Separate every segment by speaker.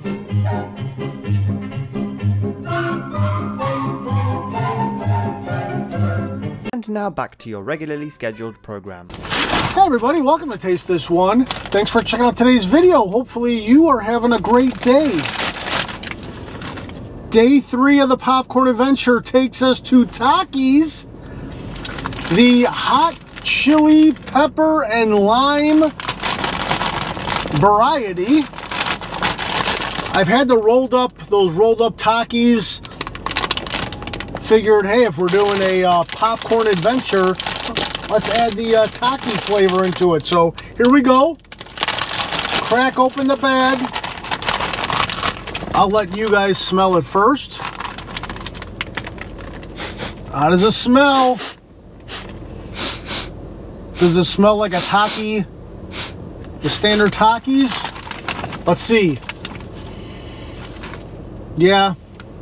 Speaker 1: And now back to your regularly scheduled program.
Speaker 2: Hey everybody, welcome to Taste This One. Thanks for checking out today's video. Hopefully you are having a great day. Day 3 of the popcorn adventure takes us to Takis. The hot chili pepper and lime variety. I've had those rolled up Takis. Figured, hey, if we're doing a popcorn adventure, let's add the Taki flavor into it. So here we go. Crack open the bag. I'll let you guys smell it first. How does it smell? Does it smell like a Taki? The standard Takis? Let's see. Yeah,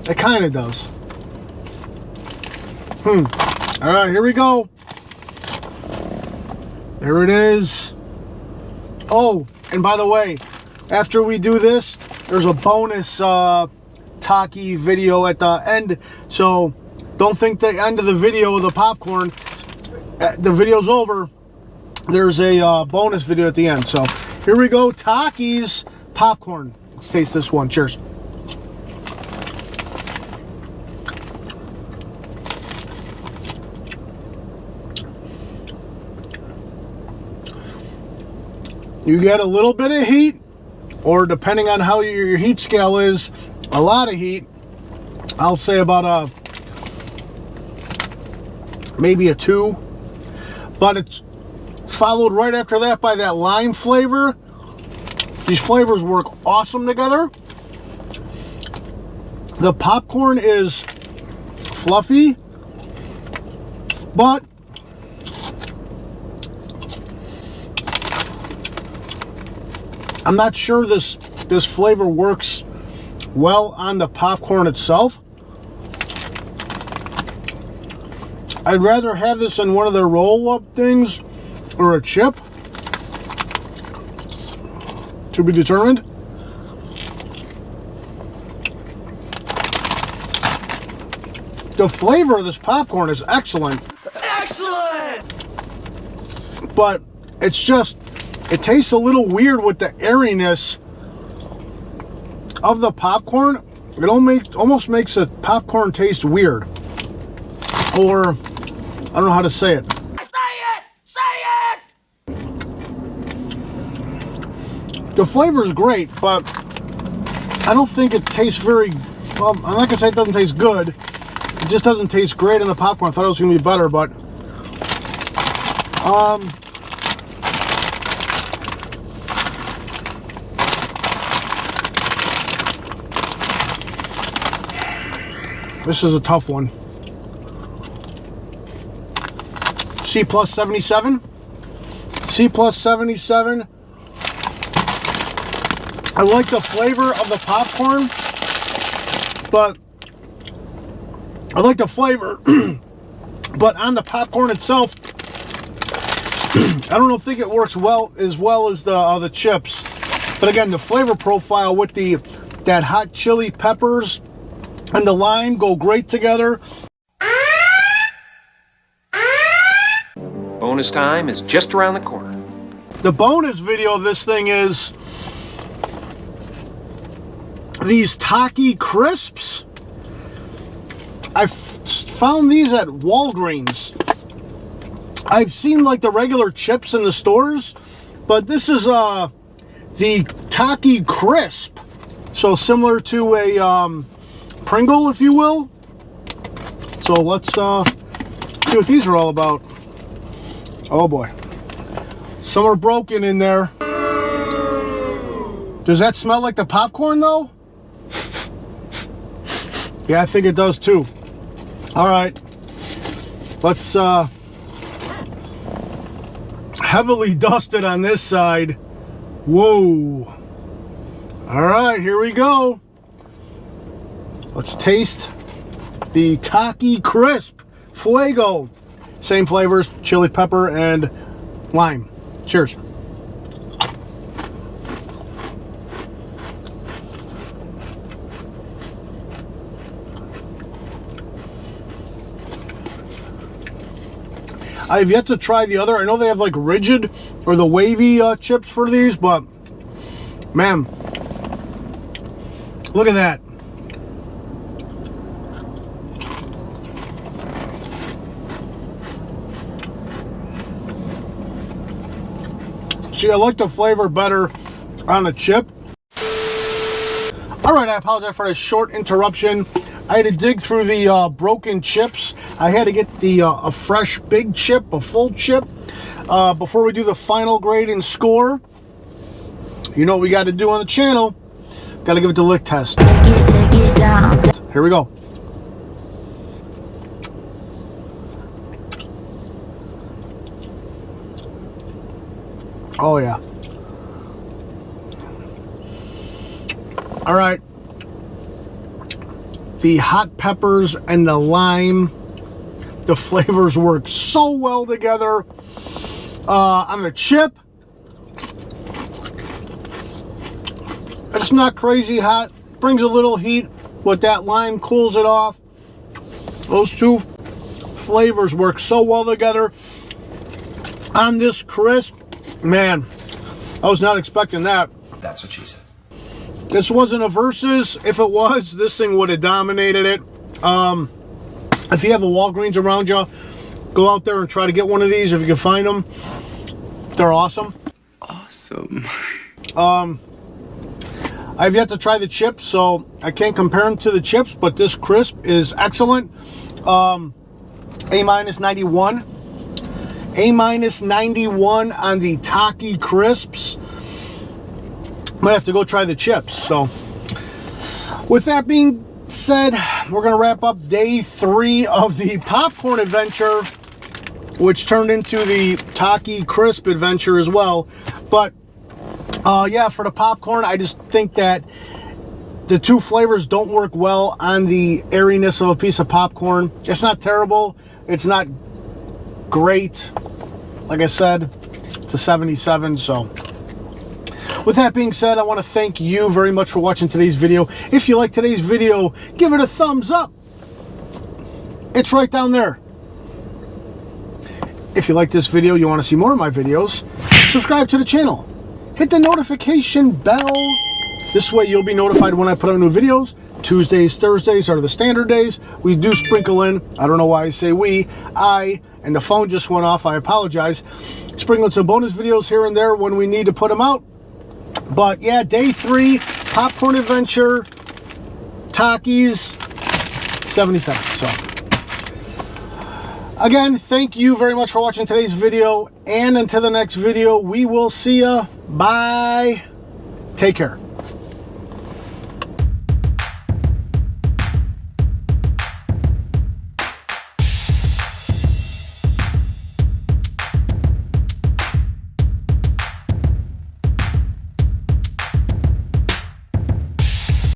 Speaker 2: it kind of does. All right, here we go. There it is. Oh, and by the way, after we do this, there's a bonus Taki video at the end. So don't think the end of the video of the popcorn, the video's over. There's a bonus video at the end. So here we go, Takis popcorn. Let's taste this one. Cheers. You get a little bit of heat, or depending on how your heat scale is, a lot of heat. I'll say about maybe a 2. But it's followed right after that by that lime flavor. These flavors work awesome together. The popcorn is fluffy, but I'm not sure this flavor works well on the popcorn itself. I'd rather have this in one of their roll-up things or a chip. To be determined. The flavor of this popcorn is excellent. Excellent! But it's just, it tastes a little weird with the airiness of the popcorn. It almost makes the popcorn taste weird. Or, I don't know how to say it. Say it! The flavor is great, but I don't think it tastes very, well, I'm not gonna say it doesn't taste good. It just doesn't taste great in the popcorn. I thought it was gonna be better, but this is a tough one. C plus 77. C plus 77. I like the flavor of the popcorn, but I like the flavor, but on the popcorn itself, I don't think it works as well as the chips. But again, the flavor profile with that hot chili peppers and the lime go great together.
Speaker 3: Bonus time is just around the corner.
Speaker 2: The bonus video of this thing is these Taki crisps. I found these at Walgreens. I've seen like the regular chips in the stores, but this is the Taki crisp. So similar to a Pringle, if you will. So let's see what these are all about. Oh boy. Some are broken in there. Does that smell like the popcorn though? Yeah, I think it does too. All right. Let's heavily dusted on this side. Whoa. All right, here we go. Let's taste the Taki Crisp Fuego. Same flavors, chili pepper and lime. Cheers. I've yet to try the other. I know they have like rigid or the wavy chips for these, but man, look at that. See, I like the flavor better on the chip. All right, I apologize for this short interruption. I had to dig through the broken chips. I had to get the a fresh big chip, a full chip, before we do the final grade and score. You know what we got to do on the channel. Got to give it the lick test. Here we go. Oh yeah. All right. The hot peppers and the lime, the flavors work so well together. On the chip, it's not crazy hot. Brings a little heat, but that lime cools it off. Those two flavors work so well together. On this crisp, man, I was not expecting that.
Speaker 3: That's what she said.
Speaker 2: This wasn't a versus. If it was, this thing would have dominated it. If you have a Walgreens around you, go out there and try to get one of these if you can find them. They're awesome.
Speaker 4: Awesome.
Speaker 2: I've yet to try the chips, so I can't compare them to the chips, but this crisp is excellent. A-91. A-91 on the Taki crisps. Might have to go try the chips. So with that being said, we're going to wrap up day 3 of the popcorn adventure, which turned into the Taki crisp adventure as well. But yeah, for the popcorn, I just think that the two flavors don't work well on the airiness of a piece of popcorn. It's not terrible. It's not great. Like I said, it's a 77, so. With that being said, I want to thank you very much for watching today's video. If you like today's video, give it a thumbs up. It's right down there. If you like this video, you want to see more of my videos, subscribe to the channel. Hit the notification bell. This way you'll be notified when I put out new videos. Tuesdays, Thursdays are the standard days. We do sprinkle in, I don't know why I say we, and the phone just went off, I apologize. Sprinkle in some bonus videos here and there when we need to put them out. But yeah, day 3, popcorn adventure, Takis, 77. So again, thank you very much for watching today's video, and until the next video, we will see ya. Bye. Take care.